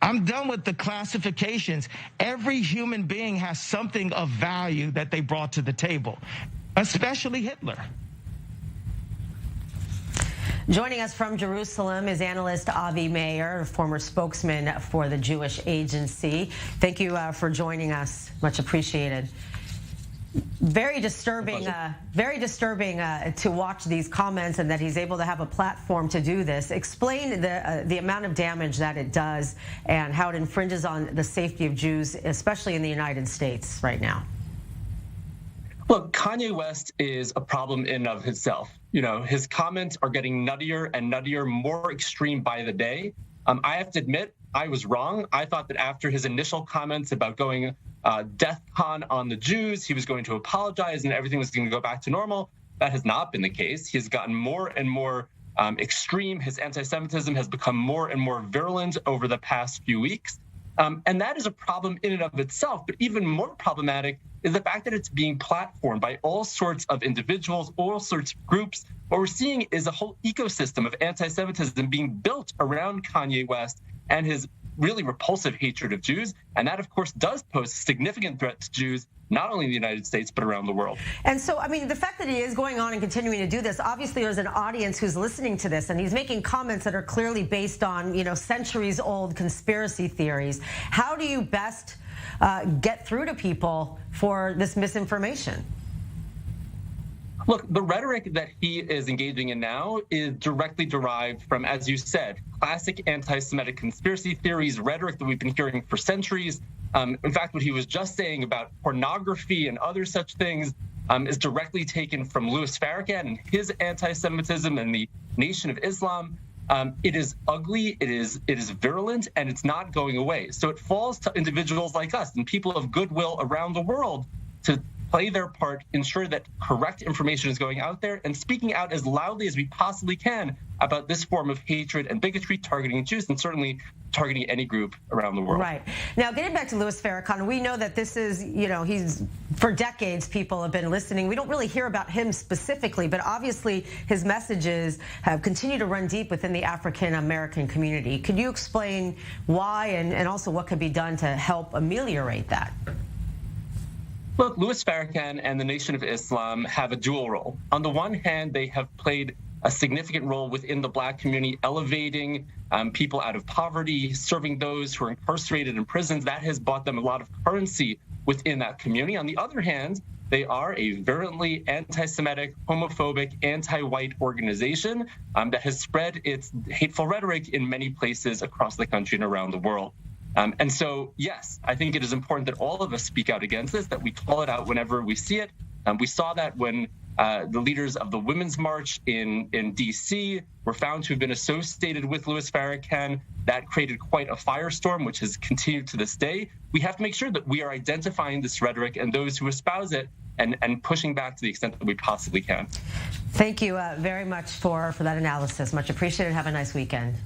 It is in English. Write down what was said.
I'm done with the classifications. Every human being has something of value that they brought to the table, especially Hitler. Joining us from Jerusalem is analyst Avi Mayer, former spokesman for the Jewish Agency. Thank you for joining us. Much appreciated. Very disturbing to watch these comments, and that he's able to have a platform to do this. Explain the amount of damage that it does and how it infringes on the safety of Jews, especially in the United States right now. Look, Kanye West is a problem in and of himself. You know, his comments are getting nuttier and nuttier, more extreme by the day. I have to admit, I was wrong. I thought that after his initial comments about going DEFCON on the Jews, he was going to apologize and everything was going to go back to normal. That has not been the case. He has gotten more and more extreme. His anti-Semitism has become more and more virulent over the past few weeks. And that is a problem in and of itself. But even more problematic is the fact that it's being platformed by all sorts of individuals, all sorts of groups. What we're seeing is a whole ecosystem of anti-Semitism being built around Kanye West and his really repulsive hatred of Jews. And that, of course, does pose a significant threat to Jews, not only in the United States, but around the world. And so, I mean, the fact that he is going on and continuing to do this, obviously there's an audience who's listening to this, and he's making comments that are clearly based on, you know, centuries-old conspiracy theories. How do you best get through to people for this misinformation? Look, the rhetoric that he is engaging in now is directly derived from, as you said, classic anti-Semitic conspiracy theories, rhetoric that we've been hearing for centuries. In fact, what he was just saying about pornography and other such things is directly taken from Louis Farrakhan and his anti-Semitism and the Nation of Islam. It is ugly, it is virulent, and it's not going away. So it falls to individuals like us and people of goodwill around the world to play their part, ensure that correct information is going out there, and speaking out as loudly as we possibly can about this form of hatred and bigotry targeting Jews, and certainly targeting any group around the world. Right. Now, getting back to Louis Farrakhan, we know that this is, you know, he's, for decades, people have been listening. We don't really hear about him specifically, but obviously his messages have continued to run deep within the African-American community. Could you explain why and also what could be done to help ameliorate that? Look, Louis Farrakhan and the Nation of Islam have a dual role. On the one hand, they have played a significant role within the Black community, elevating people out of poverty, serving those who are incarcerated in prisons. That has bought them a lot of currency within that community. On the other hand, they are a virulently anti-Semitic, homophobic, anti-white organization that has spread its hateful rhetoric in many places across the country and around the world. And so, yes, I think it is important that all of us speak out against this, that we call it out whenever we see it. We saw that when the leaders of the Women's March in D.C. were found to have been associated with Louis Farrakhan. That created quite a firestorm, which has continued to this day. We have to make sure that we are identifying this rhetoric and those who espouse it and pushing back to the extent that we possibly can. Thank you very much for that analysis. Much appreciated. Have a nice weekend.